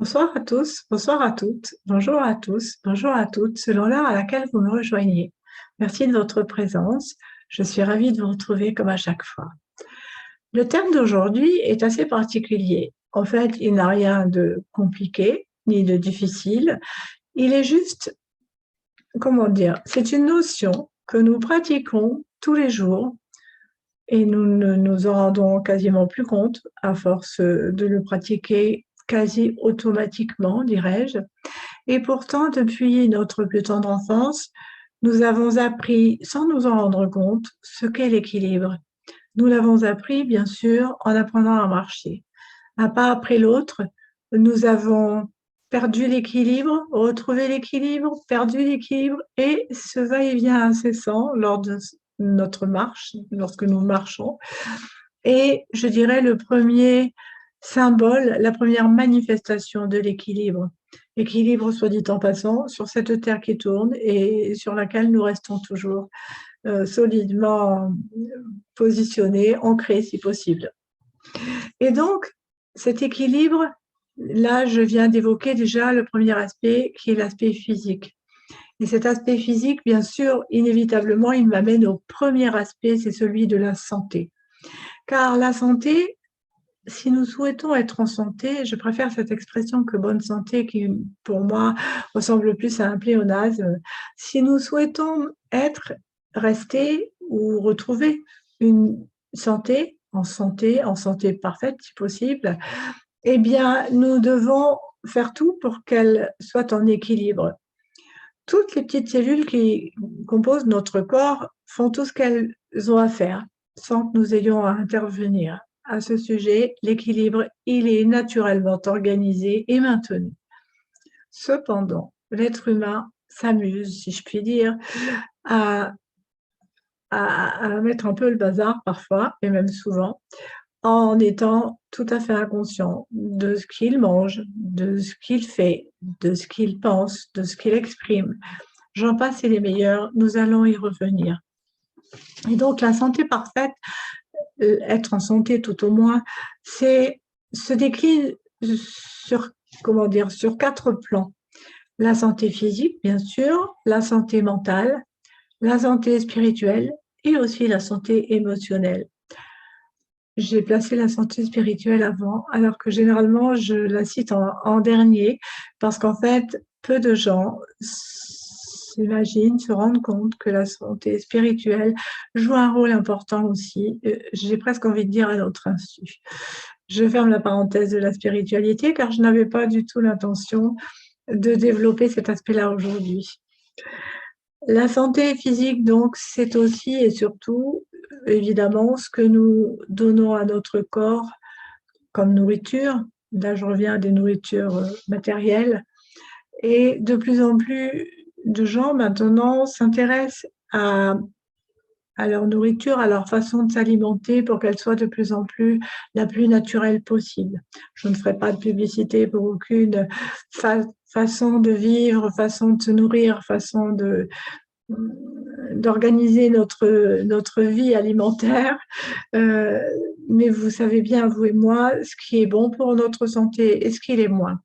Bonsoir à tous, bonsoir à toutes, bonjour à tous, bonjour à toutes, selon l'heure à laquelle vous me rejoignez. Merci de votre présence. Je suis ravie de vous retrouver comme à chaque fois. Le thème d'aujourd'hui est assez particulier. En fait, il n'a rien de compliqué ni de difficile. Il est juste, comment dire, c'est une notion que nous pratiquons tous les jours et nous ne nous en rendons quasiment plus compte à force de le pratiquer quasi automatiquement, dirais-je. Et pourtant, depuis notre plus tendre enfance, nous avons appris, sans nous en rendre compte, ce qu'est l'équilibre. Nous l'avons appris, bien sûr, en apprenant à marcher. Un pas après l'autre, nous avons perdu l'équilibre, retrouvé l'équilibre, perdu l'équilibre, et ce va-et-vient incessant lors de notre marche, lorsque nous marchons. Et je dirais le premier symbole, la première manifestation de l'équilibre. Équilibre, soit dit en passant, sur cette terre qui tourne et sur laquelle nous restons toujours solidement positionnés, ancrés si possible. Et donc, cet équilibre, là, je viens d'évoquer déjà le premier aspect qui est l'aspect physique. Et cet aspect physique, bien sûr, inévitablement, il m'amène au premier aspect, c'est celui de la santé. Car la santé, si nous souhaitons être en santé, je préfère cette expression que bonne santé qui, pour moi, ressemble plus à un pléonasme. Si nous souhaitons être, rester ou retrouver une en santé parfaite si possible, eh bien, nous devons faire tout pour qu'elle soit en équilibre. Toutes les petites cellules qui composent notre corps font tout ce qu'elles ont à faire sans que nous ayons à intervenir. À ce sujet, l'équilibre, il est naturellement organisé et maintenu. Cependant, l'être humain s'amuse, si je puis dire, à, à mettre un peu le bazar parfois, et même souvent, en étant tout à fait inconscient de ce qu'il mange, de ce qu'il fait, de ce qu'il pense, de ce qu'il exprime. J'en passe et les meilleurs, nous allons y revenir. Et donc la santé parfaite, être en santé tout au moins, se décline sur, comment dire, sur 4 plans. La santé physique, bien sûr, la santé mentale, la santé spirituelle et aussi la santé émotionnelle. J'ai placé la santé spirituelle avant, alors que généralement je la cite en dernier, parce qu'en fait, peu de gens s'imaginent, se rendent compte que la santé spirituelle joue un rôle important aussi. J'ai presque envie de dire à notre insu. Je ferme la parenthèse de la spiritualité, car je n'avais pas du tout l'intention de développer cet aspect-là aujourd'hui. La santé physique, donc, c'est aussi et surtout, évidemment, ce que nous donnons à notre corps comme nourriture. Là, je reviens à des nourritures matérielles. Et de plus en plus de gens maintenant s'intéressent à leur nourriture, à leur façon de s'alimenter pour qu'elle soit de plus en plus la plus naturelle possible. Je ne ferai pas de publicité pour aucune façon de vivre, façon de se nourrir, façon d'organiser notre vie alimentaire. Euh, mais vous savez bien, vous et moi, ce qui est bon pour notre santé et ce qui l'est moins.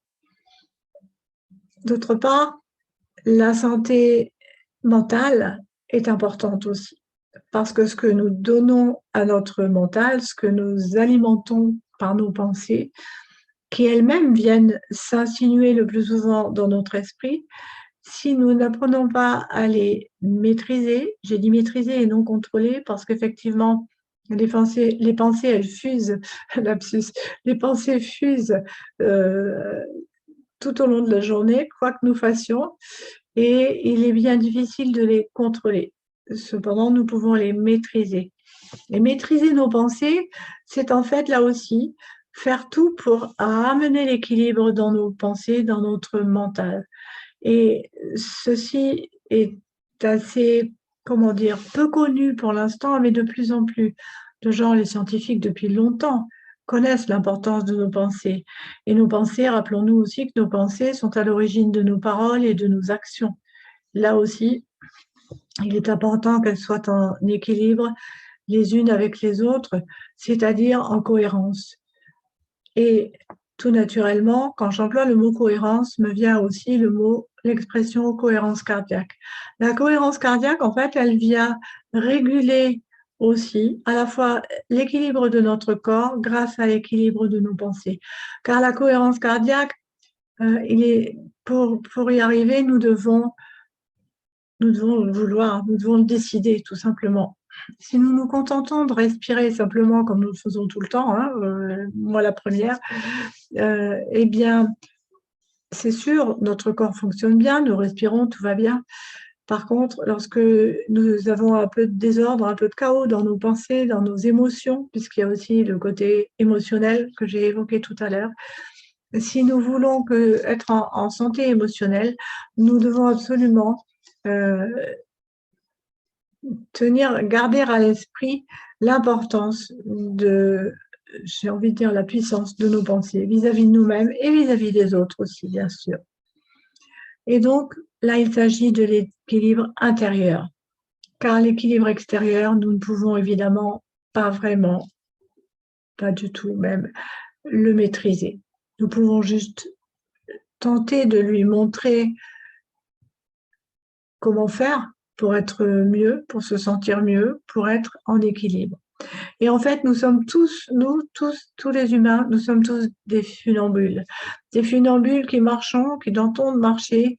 D'autre part, la santé mentale est importante aussi, parce que ce que nous donnons à notre mental, ce que nous alimentons par nos pensées, qui elles-mêmes viennent s'insinuer le plus souvent dans notre esprit, si nous n'apprenons pas à les maîtriser, j'ai dit maîtriser et non contrôler, parce qu'effectivement, les pensées, elles fusent, lapsus, les pensées fusent euh, tout au long de la journée, quoi que nous fassions, et il est bien difficile de les contrôler. Cependant, nous pouvons les maîtriser. Et maîtriser nos pensées, c'est en fait là aussi faire tout pour ramener l'équilibre dans nos pensées, dans notre mental. Et ceci est assez, comment dire, peu connu pour l'instant, mais de plus en plus de gens, les scientifiques depuis longtemps, connaissent l'importance de nos pensées. Et nos pensées, rappelons-nous aussi que nos pensées sont à l'origine de nos paroles et de nos actions. Là aussi, il est important qu'elles soient en équilibre les unes avec les autres, c'est-à-dire en cohérence. Et tout naturellement, quand j'emploie le mot cohérence, me vient aussi l'expression cohérence cardiaque. La cohérence cardiaque, en fait, elle vient réguler aussi à la fois l'équilibre de notre corps grâce à l'équilibre de nos pensées. Car la cohérence cardiaque, pour y arriver, nous devons nous devons le décider tout simplement. Si nous nous contentons de respirer simplement comme nous le faisons tout le temps, hein, moi la première, eh bien, c'est sûr, notre corps fonctionne bien, nous respirons, tout va bien. Par contre, lorsque nous avons un peu de désordre, un peu de chaos dans nos pensées, dans nos émotions, puisqu'il y a aussi le côté émotionnel que j'ai évoqué tout à l'heure, si nous voulons être en santé émotionnelle, nous devons absolument garder à l'esprit l'importance j'ai envie de dire, la puissance de nos pensées vis-à-vis de nous-mêmes et vis-à-vis des autres aussi, bien sûr. Et donc, là, il s'agit de l'équilibre intérieur, car l'équilibre extérieur, nous ne pouvons évidemment pas vraiment, pas du tout même, le maîtriser. Nous pouvons juste tenter de lui montrer comment faire pour être mieux, pour se sentir mieux, pour être en équilibre. Et en fait, nous sommes tous, tous les humains, nous sommes tous des funambules qui marchons, qui tentons de marcher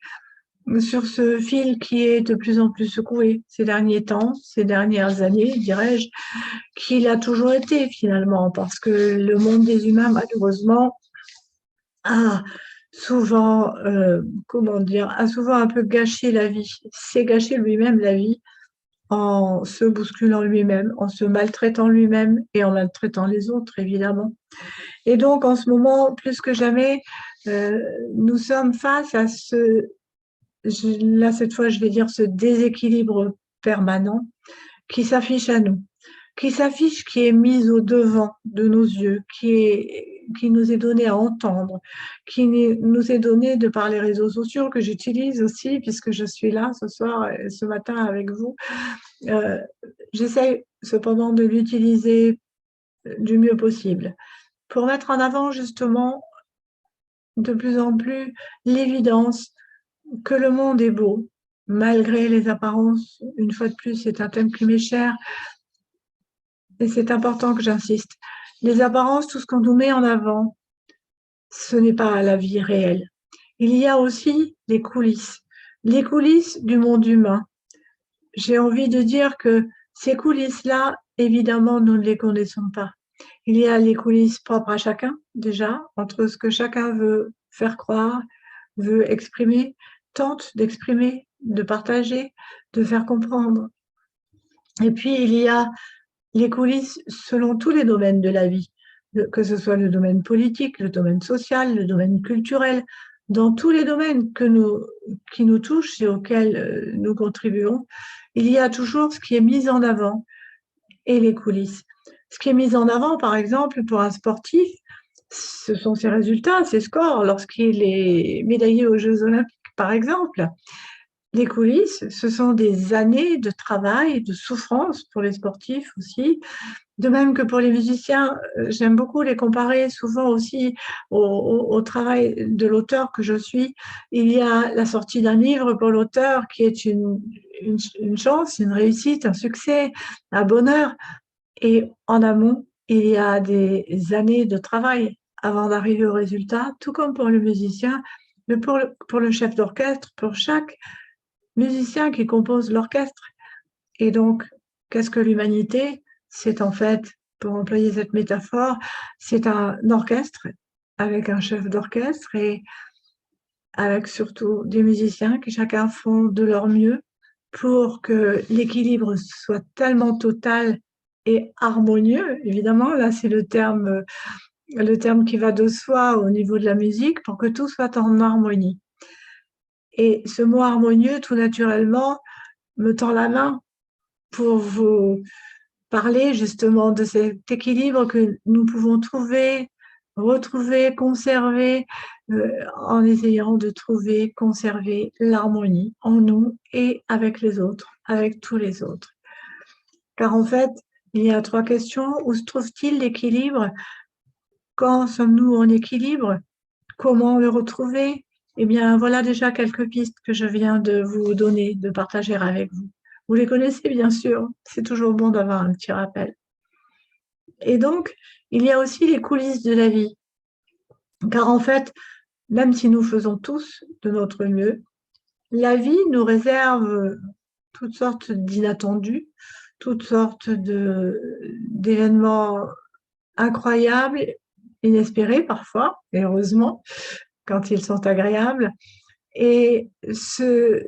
sur ce fil qui est de plus en plus secoué ces derniers temps, ces dernières années, dirais-je, qu'il a toujours été finalement, parce que le monde des humains, malheureusement, a souvent, a souvent un peu gâché la vie, s'est gâché lui-même la vie en se bousculant lui-même, en se maltraitant lui-même et en maltraitant les autres, évidemment. Et donc, en ce moment, plus que jamais, nous sommes face à là, cette fois, je vais dire ce déséquilibre permanent qui s'affiche à nous, qui est mis au devant de nos yeux, qui nous est donné à entendre, qui nous est donné de par les réseaux sociaux que j'utilise aussi, puisque je suis là ce soir, ce matin avec vous. J'essaie cependant de l'utiliser du mieux possible pour mettre en avant justement de plus en plus l'évidence que le monde est beau, malgré les apparences. Une fois de plus, c'est un thème qui m'est cher et c'est important que j'insiste. Les apparences, tout ce qu'on nous met en avant, ce n'est pas la vie réelle. Il y a aussi les coulisses du monde humain. J'ai envie de dire que ces coulisses-là, évidemment, nous ne les connaissons pas. Il y a les coulisses propres à chacun, déjà, entre ce que chacun veut faire croire, veut exprimer, tente d'exprimer, de partager, de faire comprendre. Et puis, il y a les coulisses selon tous les domaines de la vie, que ce soit le domaine politique, le domaine social, le domaine culturel, dans tous les domaines qui nous touchent et auxquels nous contribuons, il y a toujours ce qui est mis en avant et les coulisses. Ce qui est mis en avant, par exemple, pour un sportif, ce sont ses résultats, ses scores, lorsqu'il est médaillé aux Jeux Olympiques, par exemple. Les coulisses, ce sont des années de travail, de souffrance pour les sportifs aussi, de même que pour les musiciens. J'aime beaucoup les comparer souvent aussi au travail de l'auteur que je suis. Il y a la sortie d'un livre pour l'auteur qui est une chance, une réussite, un succès, un bonheur. Et en amont, il y a des années de travail avant d'arriver au résultat, tout comme pour le musicien, mais pour le chef d'orchestre, pour chaque musicien qui compose l'orchestre. Et donc, qu'est-ce que l'humanité? C'est en fait, pour employer cette métaphore, c'est un orchestre avec un chef d'orchestre et avec surtout des musiciens qui chacun font de leur mieux pour que l'équilibre soit tellement total et harmonieux. Évidemment, là, c'est le terme qui va de soi au niveau de la musique pour que tout soit en harmonie. Et ce mot harmonieux, tout naturellement, me tend la main pour vous parler justement de cet équilibre que nous pouvons trouver, retrouver, conserver, en essayant de trouver, conserver l'harmonie en nous et avec les autres, avec tous les autres. Car en fait, il y a trois questions. Où se trouve-t-il l'équilibre? Quand sommes-nous en équilibre? Comment le retrouver? Eh bien, voilà déjà quelques pistes que je viens de vous donner, de partager avec vous. Vous les connaissez bien sûr, c'est toujours bon d'avoir un petit rappel. Et donc, il y a aussi les coulisses de la vie. Car en fait, même si nous faisons tous de notre mieux, la vie nous réserve toutes sortes d'inattendus, toutes sortes d'événements incroyables, inespérés parfois, et heureusement, quand ils sont agréables. Et à ce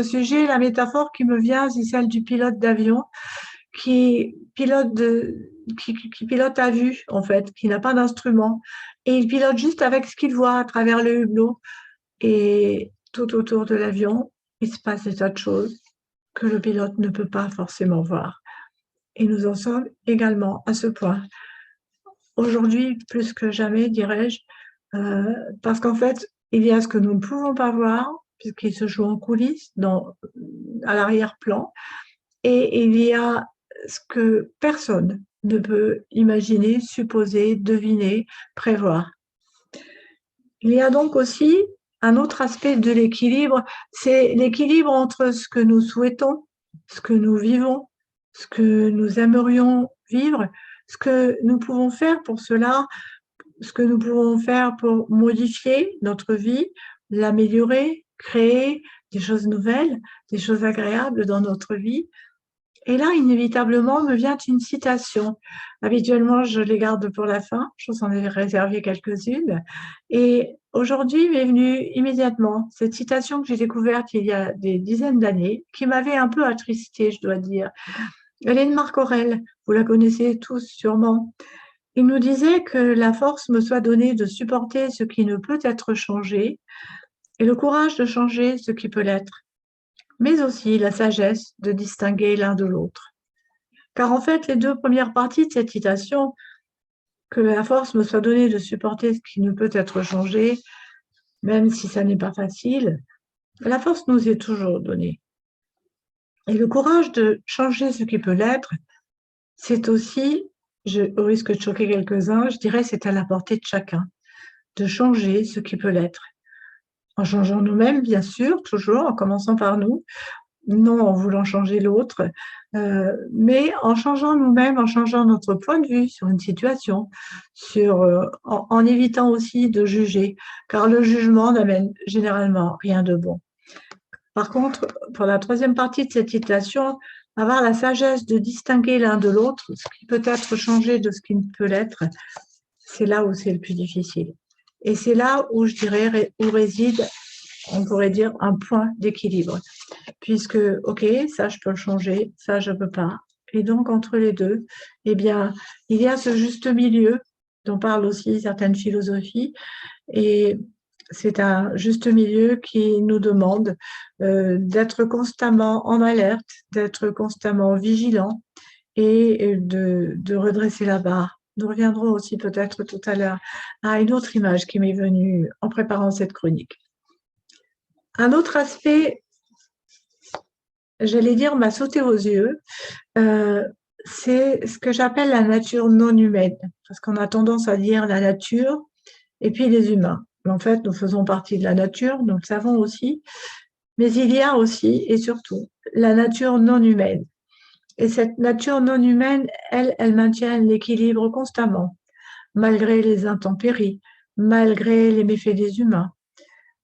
sujet, la métaphore qui me vient, c'est celle du pilote d'avion qui qui pilote à vue, en fait, qui n'a pas d'instrument. Et il pilote juste avec ce qu'il voit à travers le hublot. Et tout autour de l'avion, il se passe des tas de choses que le pilote ne peut pas forcément voir. Et nous en sommes également à ce point. Aujourd'hui, plus que jamais, dirais-je, parce qu'en fait, il y a ce que nous ne pouvons pas voir, puisqu'il se joue en coulisses, à l'arrière-plan, et il y a ce que personne ne peut imaginer, supposer, deviner, prévoir. Il y a donc aussi un autre aspect de l'équilibre, c'est l'équilibre entre ce que nous souhaitons, ce que nous vivons, ce que nous aimerions vivre, ce que nous pouvons faire pour cela, ce que nous pouvons faire pour modifier notre vie, l'améliorer, créer des choses nouvelles, des choses agréables dans notre vie. Et là, inévitablement, me vient une citation. Habituellement, je les garde pour la fin, je vous en ai réservé quelques-unes. Et aujourd'hui m'est venue immédiatement cette citation que j'ai découverte il y a des dizaines d'années, qui m'avait un peu attristée, je dois dire. Elle est de Marc Aurèle, vous la connaissez tous sûrement. Il nous disait que la force me soit donnée de supporter ce qui ne peut être changé et le courage de changer ce qui peut l'être, mais aussi la sagesse de distinguer l'un de l'autre. Car en fait, les deux premières parties de cette citation, que la force me soit donnée de supporter ce qui ne peut être changé, même si ça n'est pas facile, la force nous est toujours donnée. Et le courage de changer ce qui peut l'être, c'est aussi, au risque de choquer quelques-uns, je dirais c'est à la portée de chacun, de changer ce qui peut l'être. En changeant nous-mêmes, bien sûr, toujours, en commençant par nous, non en voulant changer l'autre, mais en changeant nous-mêmes, en changeant notre point de vue sur une situation, en évitant aussi de juger, car le jugement n'amène généralement rien de bon. Par contre, pour la troisième partie de cette citation, avoir la sagesse de distinguer l'un de l'autre, ce qui peut être changé de ce qui ne peut l'être, c'est là où c'est le plus difficile. Et c'est là où, je dirais, où réside, on pourrait dire, un point d'équilibre. Puisque, ok, ça je peux le changer, ça je peux pas. Et donc, entre les deux, eh bien, il y a ce juste milieu dont parlent aussi certaines philosophies. Et c'est un juste milieu qui nous demande d'être constamment en alerte, d'être constamment vigilant et de redresser la barre. Nous reviendrons aussi peut-être tout à l'heure à une autre image qui m'est venue en préparant cette chronique. Un autre aspect, j'allais dire, m'a sauté aux yeux, c'est ce que j'appelle la nature non humaine, parce qu'on a tendance à dire la nature et puis les humains. Mais en fait, nous faisons partie de la nature, nous le savons aussi, mais il y a aussi et surtout la nature non humaine. Et cette nature non humaine, elle maintient l'équilibre constamment, malgré les intempéries, malgré les méfaits des humains,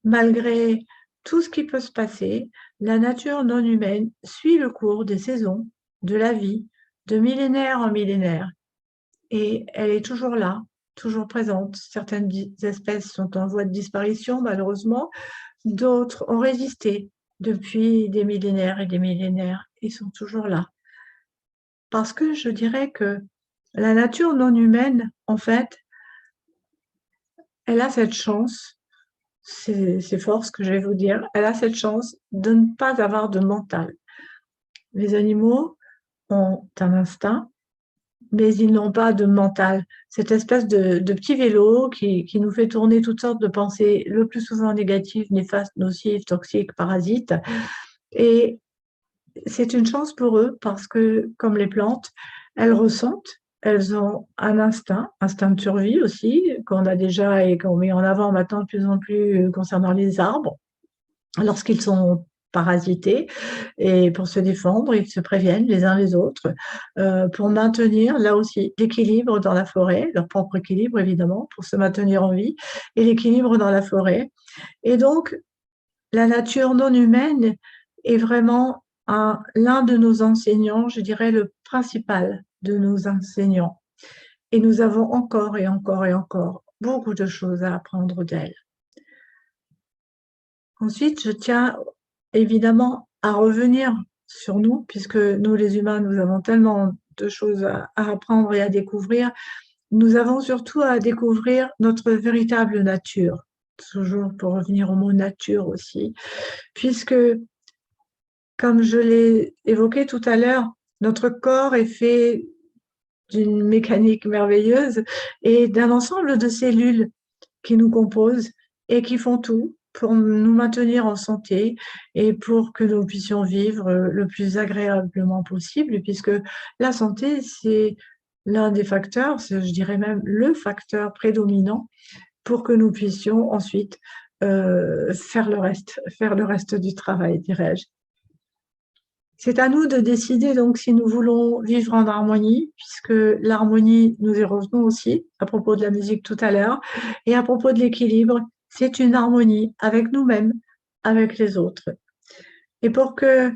malgré tout ce qui peut se passer, la nature non humaine suit le cours des saisons, de la vie, de millénaire en millénaire. Et elle est toujours là, toujours présente. Certaines espèces sont en voie de disparition, malheureusement. D'autres ont résisté depuis des millénaires et des millénaires et sont toujours là. Parce que je dirais que la nature non humaine, en fait, elle a cette chance, c'est fort ce que je vais vous dire, elle a cette chance de ne pas avoir de mental. Les animaux ont un instinct, mais ils n'ont pas de mental. Cette espèce de petit vélo qui nous fait tourner toutes sortes de pensées, le plus souvent négatives, néfastes, nocives, toxiques, parasites. Et c'est une chance pour eux parce que, comme les plantes, elles ressentent, elles ont un instinct de survie aussi, qu'on a déjà et qu'on met en avant maintenant de plus en plus concernant les arbres. Lorsqu'ils sont parasités, et pour se défendre, ils se préviennent les uns les autres, pour maintenir là aussi l'équilibre dans la forêt, leur propre équilibre évidemment, pour se maintenir en vie, et l'équilibre dans la forêt. Et donc, la nature non humaine est vraiment l'un de nos enseignants, je dirais le principal de nos enseignants. Et nous avons encore et encore et encore beaucoup de choses à apprendre d'elle. Ensuite, je tiens évidemment à revenir sur nous, puisque nous les humains, nous avons tellement de choses à apprendre et à découvrir. Nous avons surtout à découvrir notre véritable nature, toujours pour revenir au mot nature aussi, puisque, comme je l'ai évoqué tout à l'heure, notre corps est fait d'une mécanique merveilleuse et d'un ensemble de cellules qui nous composent et qui font tout pour nous maintenir en santé et pour que nous puissions vivre le plus agréablement possible, puisque la santé, c'est l'un des facteurs, je dirais même le facteur prédominant pour que nous puissions ensuite faire le reste du travail, dirais-je. C'est à nous de décider donc si nous voulons vivre en harmonie, puisque l'harmonie, nous y revenons aussi à propos de la musique tout à l'heure, et à propos de l'équilibre, c'est une harmonie avec nous-mêmes, avec les autres. Et pour que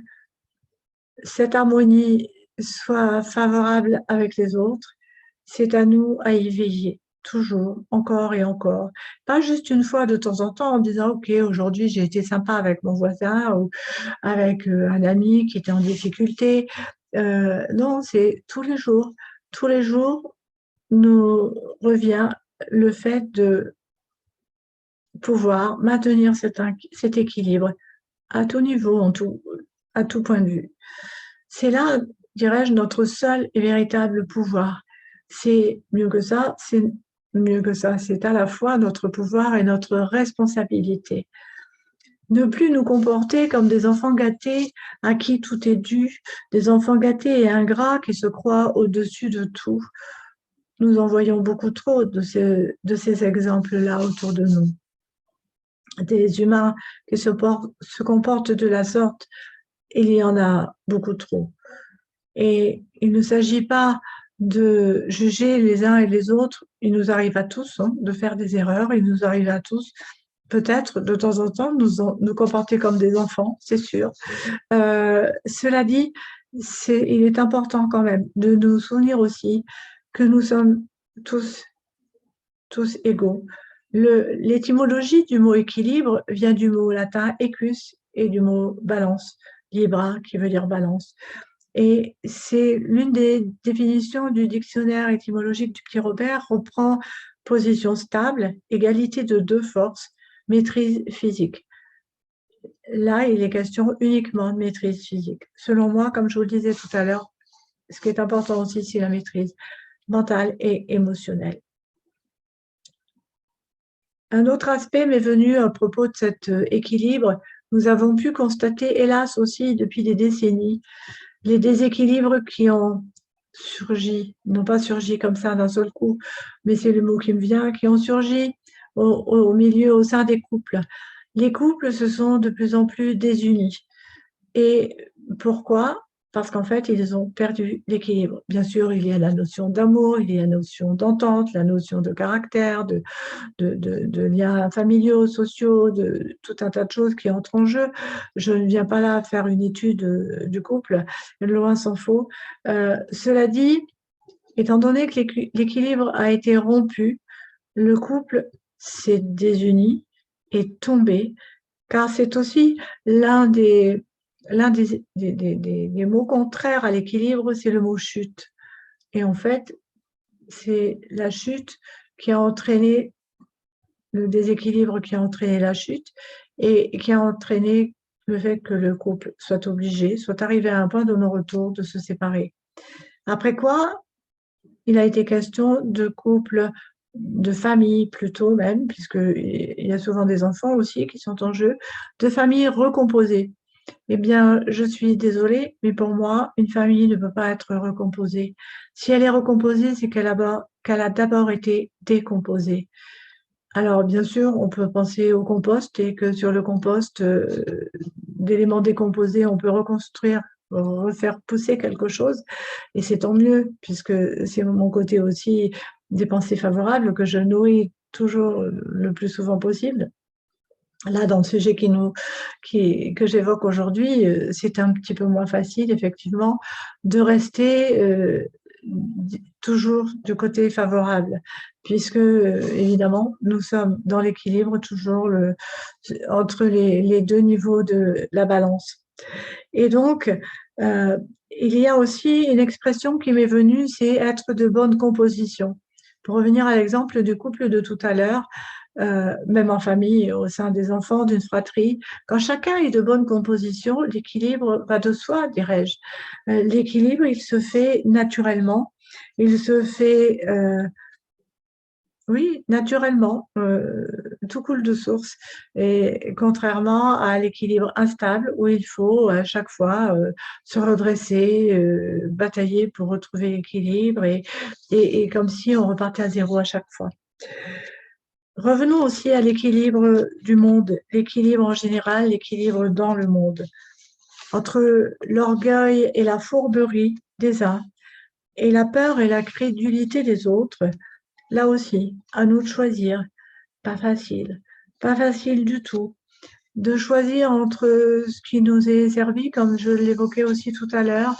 cette harmonie soit favorable avec les autres, c'est à nous à y veiller, toujours, encore et encore. Pas juste une fois de temps en temps en disant, OK, aujourd'hui j'ai été sympa avec mon voisin ou avec un ami qui était en difficulté. Non, c'est tous les jours. Tous les jours nous revient le fait de pouvoir maintenir cet équilibre à tout niveau, à tout point de vue. C'est là, dirais-je, notre seul et véritable pouvoir. C'est mieux que ça, c'est mieux que ça. C'est à la fois notre pouvoir et notre responsabilité. Ne plus nous comporter comme des enfants gâtés à qui tout est dû, des enfants gâtés et ingrats qui se croient au-dessus de tout. Nous en voyons beaucoup trop de ces exemples-là autour de nous. Des humains qui se comportent de la sorte, il y en a beaucoup trop. Et il ne s'agit pas de juger les uns et les autres. Il nous arrive à tous de faire des erreurs, il nous arrive à tous peut-être de temps en temps nous comporter comme des enfants, c'est sûr. Cela dit, il est important quand même de nous souvenir aussi que nous sommes tous égaux. L'étymologie du mot équilibre vient du mot latin equus et du mot balance, libra, qui veut dire balance. Et c'est l'une des définitions du dictionnaire étymologique du Petit Robert, reprend position stable, égalité de deux forces, maîtrise physique. Là, il est question uniquement de maîtrise physique. Selon moi, comme je vous le disais tout à l'heure, ce qui est important aussi, c'est la maîtrise mentale et émotionnelle. Un autre aspect m'est venu à propos de cet équilibre. Nous avons pu constater, hélas aussi, depuis des décennies, les déséquilibres qui ont surgi, non pas surgi comme ça d'un seul coup, mais c'est le mot qui me vient, qui ont surgi au sein des couples. Les couples se sont de plus en plus désunis. Et pourquoi? Parce qu'en fait, ils ont perdu l'équilibre. Bien sûr, il y a la notion d'amour, il y a la notion d'entente, la notion de caractère, de liens familiaux, sociaux, de tout un tas de choses qui entrent en jeu. Je ne viens pas là faire une étude du couple, loin s'en faut. Cela dit, étant donné que l'équilibre a été rompu, le couple s'est désuni et tombé, car c'est aussi l'un des mots contraires à l'équilibre, c'est le mot chute. Et en fait, c'est la chute qui a entraîné le déséquilibre qui a entraîné la chute et qui a entraîné le fait que le couple soit obligé, soit arrivé à un point de non-retour de se séparer. Après quoi, il a été question de couple, de famille plutôt même, puisqu'il y a souvent des enfants aussi qui sont en jeu, de familles recomposées. Eh bien, je suis désolée, mais pour moi, une famille ne peut pas être recomposée. Si elle est recomposée, c'est qu'elle a d'abord été décomposée. Alors, bien sûr, on peut penser au compost et que sur le compost, d'éléments décomposés, on peut reconstruire, refaire pousser quelque chose. Et c'est tant mieux, puisque c'est mon côté aussi des pensées favorables que je nourris toujours le plus souvent possible. Là, dans le sujet que j'évoque aujourd'hui, c'est un petit peu moins facile, effectivement, de rester toujours du côté favorable, puisque, évidemment, nous sommes dans l'équilibre toujours entre les deux niveaux de la balance. Et donc, euh, il y a aussi une expression qui m'est venue, c'est être de bonne composition. Pour revenir à l'exemple du couple de tout à l'heure, même en famille, au sein des enfants d'une fratrie, quand chacun est de bonne composition, l'équilibre va de soi, dirais-je. L'équilibre, il se fait naturellement, il se fait, oui, naturellement, tout coule de source. Et contrairement à l'équilibre instable où il faut à chaque fois se redresser, batailler pour retrouver l'équilibre et comme si on repartait à zéro à chaque fois. Revenons aussi à l'équilibre du monde, l'équilibre en général, l'équilibre dans le monde. Entre l'orgueil et la fourberie des uns et la peur et la crédulité des autres, là aussi, à nous de choisir. Pas facile du tout, de choisir entre ce qui nous est servi, comme je l'évoquais aussi tout à l'heure,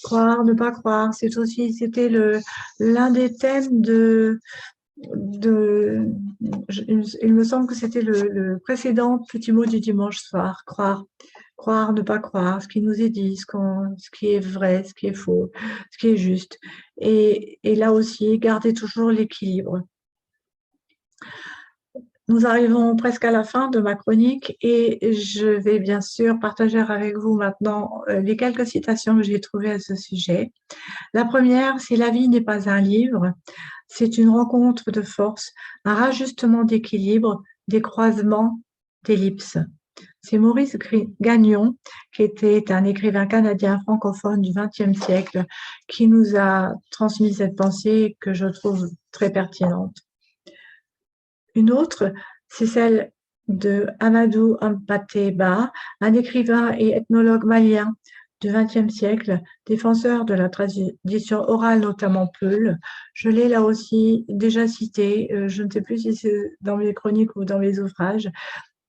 croire, ne pas croire. C'était l'un des thèmes de, il me semble que c'était le précédent petit mot du dimanche soir, croire, ne pas croire, ce qui nous est dit, ce qui est vrai, ce qui est faux, ce qui est juste. Et là aussi, garder toujours l'équilibre. Nous arrivons presque à la fin de ma chronique et je vais bien sûr partager avec vous maintenant les quelques citations que j'ai trouvées à ce sujet. La première, c'est La vie n'est pas un livre, c'est une rencontre de force, un rajustement d'équilibre, des croisements d'ellipses. C'est Maurice Gagnon, qui était un écrivain canadien francophone du XXe siècle, qui nous a transmis cette pensée que je trouve très pertinente. Une autre, c'est celle de Amadou Hampâté Bâ, un écrivain et ethnologue malien du XXe siècle, défenseur de la tradition orale, notamment Peul. Je l'ai là aussi déjà cité, je ne sais plus si c'est dans mes chroniques ou dans mes ouvrages.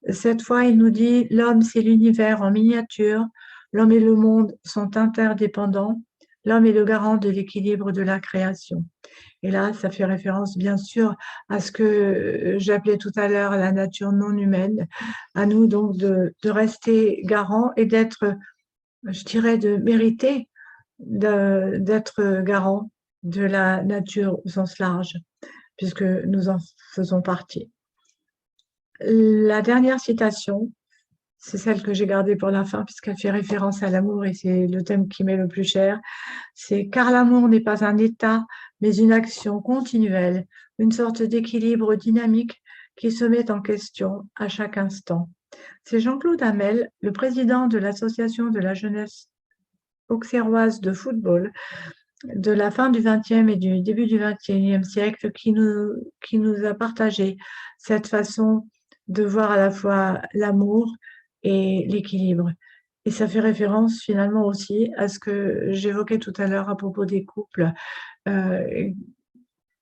Cette fois, il nous dit: l'homme, c'est l'univers en miniature, l'homme et le monde sont interdépendants, l'homme est le garant de l'équilibre de la création. Et là, ça fait référence bien sûr à ce que j'appelais tout à l'heure la nature non humaine, à nous donc de rester garant et d'être, je dirais, de mériter d'être garant de la nature au sens large, puisque nous en faisons partie. La dernière citation, c'est celle que j'ai gardée pour la fin, puisqu'elle fait référence à l'amour et c'est le thème qui m'est le plus cher. C'est car l'amour n'est pas un état, mais une action continuelle, une sorte d'équilibre dynamique qui se met en question à chaque instant. C'est Jean-Claude Hamel, le président de l'Association de la jeunesse auxerroise de football de la fin du XXe et du début du XXIe siècle, qui nous a partagé cette façon de voir à la fois l'amour et l'équilibre. Et ça fait référence finalement aussi à ce que j'évoquais tout à l'heure à propos des couples, euh,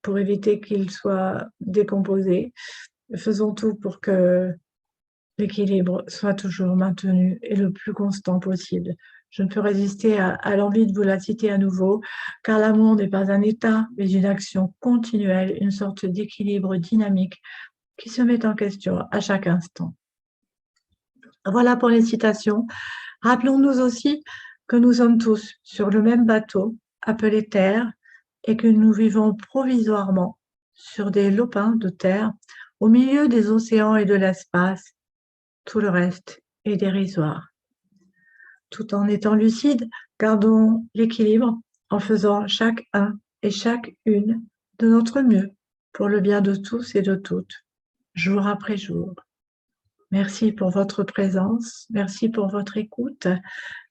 pour éviter qu'ils soient décomposés. Faisons tout pour que l'équilibre soit toujours maintenu et le plus constant possible. Je ne peux résister à l'envie de vous la citer à nouveau, car l'amour n'est pas un état, mais une action continuelle, une sorte d'équilibre dynamique qui se met en question à chaque instant. Voilà pour les citations. Rappelons-nous aussi que nous sommes tous sur le même bateau, appelé Terre, et que nous vivons provisoirement sur des lopins de terre au milieu des océans et de l'espace. Tout le reste est dérisoire. Tout en étant lucide, gardons l'équilibre en faisant chacun et chacune de notre mieux pour le bien de tous et de toutes, jour après jour. Merci pour votre présence, merci pour votre écoute,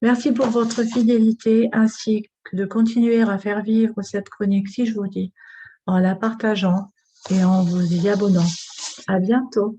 merci pour votre fidélité ainsi que de continuer à faire vivre cette chronique si je vous dis en la partageant et en vous y abonnant. À bientôt.